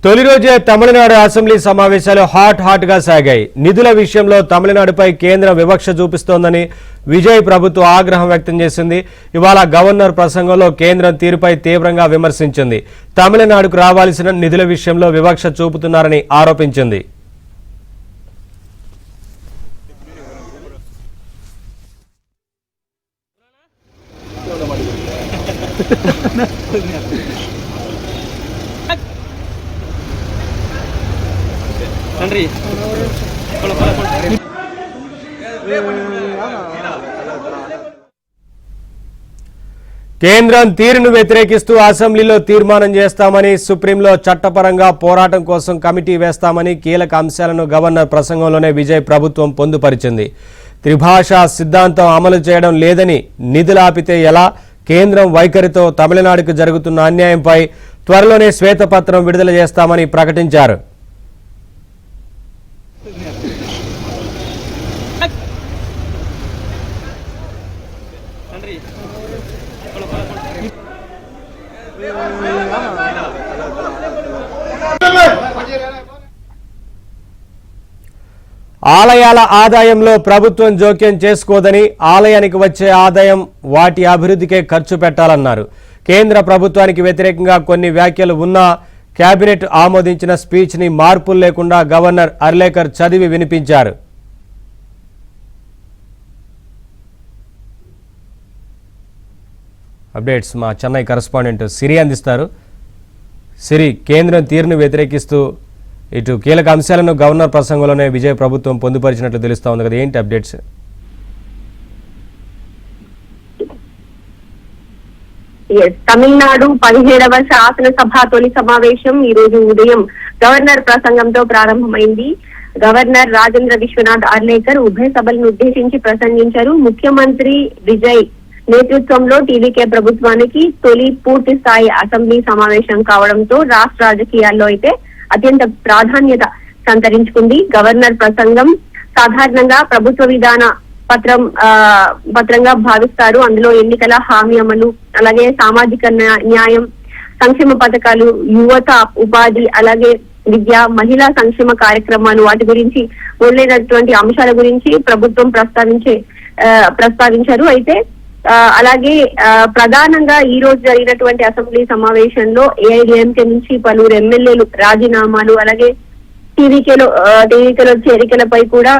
తొలి రోజే తమిళనాడు అసెంబ్లీ సమావేశాలు హాట్ గా సాగాయి. నిధుల విషయంలో తమిళనాడుపై కేంద్రం వివక్ష చూపిస్తోందని విజయ్ ప్రభుత్వం ఆగ్రహం వ్యక్తం చేసింది. ఇవాళ గవర్నర్ ప్రసంగంలో కేంద్రం తీరుపై తీవ్రంగా విమర్శించింది. తమిళనాడుకు రావాల్సిన నిధుల విషయంలో వివక్ష చూపుతున్నారని ఆరోపించింది. కేంద్రం తీరును వ్యతిరేకిస్తూ అసెంబ్లీలో తీర్మానం చేస్తామని, సుప్రీంలో చట్టపరంగా పోరాటం కోసం కమిటీ వేస్తామని కీలక అంశాలను గవర్నర్ ప్రసంగంలోనే విజయ్ ప్రభుత్వం పొందుపరిచింది. త్రిభాషా సిద్ధాంతం అమలు చేయడం లేదని, నిధులాపితే ఎలా, కేంద్రం వైఖరితో తమిళనాడుకు జరుగుతున్న అన్యాయంపై త్వరలోనే శ్వేతపత్రం విడుదల చేస్తామని ప్రకటించారు. ఆలయాల ఆదాయంలో ప్రభుత్వం జోక్యం చేసుకోదని, ఆలయానికి వచ్చే ఆదాయం వాటి అభివృద్ధికే ఖర్చు పెట్టాలన్నారు. కేంద్ర ప్రభుత్వానికి వ్యతిరేకంగా కొన్ని వ్యాఖ్యలు ఉన్నా కేబినెట్ ఆమోదించిన స్పీచ్ ని మార్పులు లేకుండా గవర్నర్ అర్లేకర్ చదివి వినిపించారు. అప్డేట్స్ మా చెన్నై కరెస్పాండెంట్ సిరి అందిస్తారు. సిరి, కేంద్రం తీరును వ్యతిరేకిస్తూ ఇటు కీలక అంశాలను గవర్నర్ ప్రసంగంలోనే విజయ్ ప్రభుత్వం పొందుపరిచినట్లు తెలుస్తా ఉంది కదా, ఏంటి అప్డేట్స్? తమిళనాడు 17వ శాసనసభ తొలి సమావేశం ఈ రోజు ఉదయం గవర్నర్ ప్రసంగంతో ప్రారంభమైంది. గవర్నర్ రాజేంద్ర విశ్వనాథ్ అర్లేకర్ ఉభయ సభలను ఉద్దేశించి ప్రసంగించారు. ముఖ్యమంత్రి విజయ్ నేతృత్వంలో టీవీకే ప్రభుత్వానికి తొలి పూర్తి స్థాయి అసెంబ్లీ సమావేశం కావడంతో రాష్ట్ర రాజకీయాల్లో అయితే అత్యంత ప్రాధాన్యత సంతరించుకుంది. గవర్నర్ ప్రసంగం సాధారణంగా ప్రభుత్వ విధాన పత్రంగా భావిస్తారు. అందులో ఎన్నికల హామీ అమలు, అలాగే సామాజిక న్యాయం, సంక్షేమ పథకాలు, యువత ఉపాధి, అలాగే విద్య, మహిళా సంక్షేమ కార్యక్రమాలు, వాటి గురించి మొదలైనటువంటి అంశాల గురించి ప్రభుత్వం ప్రస్తావించారు. అయితే అలాగే ప్రధానంగా ఈ రోజు జరిగినటువంటి అసెంబ్లీ సమావేశంలో ఏఐడిఎంకే నుంచి పలువురు ఎమ్మెల్యేలు రాజీనామాలు, అలాగే టీవీకేలో చేరికలపై కూడా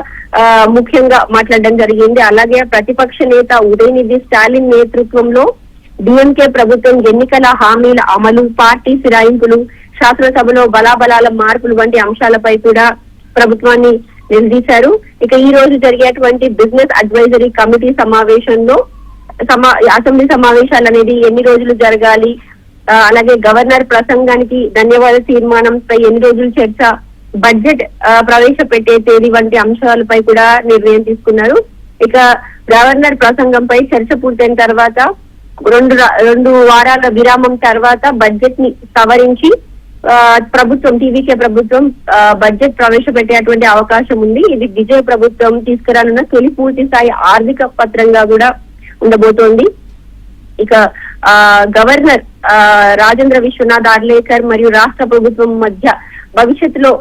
ముఖ్యంగా మాట్లాడడం జరిగింది. అలాగే ప్రతిపక్ష నేత ఉదయనిధి స్టాలిన్ నేతృత్వంలో డిఎంకే ప్రభుత్వం ఎన్నికల హామీల అమలు, పార్టీ ఫిరాయింపులు, శాసనసభలో బలాబలాల మార్పులు వంటి అంశాలపై కూడా ప్రభుత్వాన్ని నిలదీశారు. ఇక ఈ రోజు జరిగేటువంటి బిజినెస్ అడ్వైజరీ కమిటీ సమావేశంలో అసెంబ్లీ సమావేశాలు అనేది ఎన్ని రోజులు జరగాలి, అలాగే గవర్నర్ ప్రసంగానికి ధన్యవాద తీర్మానంపై ఎన్ని రోజులు చర్చ, బడ్జెట్ ప్రవేశపెట్టే తేదీ వంటి అంశాలపై కూడా నిర్ణయం తీసుకున్నారు. ఇక గవర్నర్ ప్రసంగంపై చర్చ పూర్తయిన తర్వాత రెండు వారాల విరామం తర్వాత బడ్జెట్ ని సవరించి టీవీకే ప్రభుత్వం బడ్జెట్ ప్రవేశపెట్టేటువంటి అవకాశం ఉంది. ఇది విజయ్ ప్రభుత్వం తీసుకురానున్న తొలి పూర్తి స్థాయి ఆర్థిక పత్రంగా కూడా ఉండబోతోంది. ఇక గవర్నర్ రాజేంద్ర విశ్వనాథ్ అర్లేకర్ మరియు రాష్ట్ర ప్రభుత్వం మధ్య భవిష్యత్తులో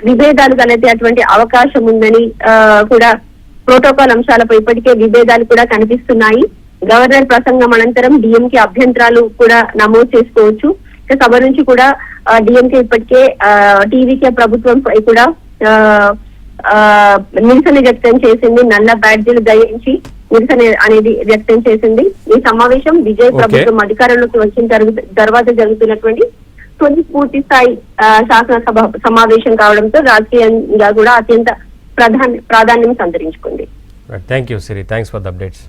విభేదాలు తలెత్తేటువంటి అవకాశం ఉందని కూడా ప్రోటోకాల్ అంశాలపై ఇప్పటికే విభేదాలు కూడా కనిపిస్తున్నాయి. గవర్నర్ ప్రసంగం అనంతరం డిఎంకే అభ్యంతరాలు కూడా నమోదు చేసుకోవచ్చు. ఇక సభ నుంచి కూడా డిఎంకే ఇప్పటికే టీవీకే ప్రభుత్వంపై కూడా నిరసన వ్యక్తం చేసింది. నల్ల బ్యాడ్జీలు ధరించి నిరసన అనేది వ్యక్తం చేసింది. ఈ సమావేశం విజయ్ ప్రభుత్వం అధికారంలోకి వచ్చిన తర్వాత జరుగుతున్నటువంటి తొలి పూర్తి స్థాయి శాసనసభ సమావేశం కావడంతో రాజకీయంగా కూడా అత్యంత ప్రాధాన్యం సంతరించుకుంది. Thank you Siri, thanks for the updates.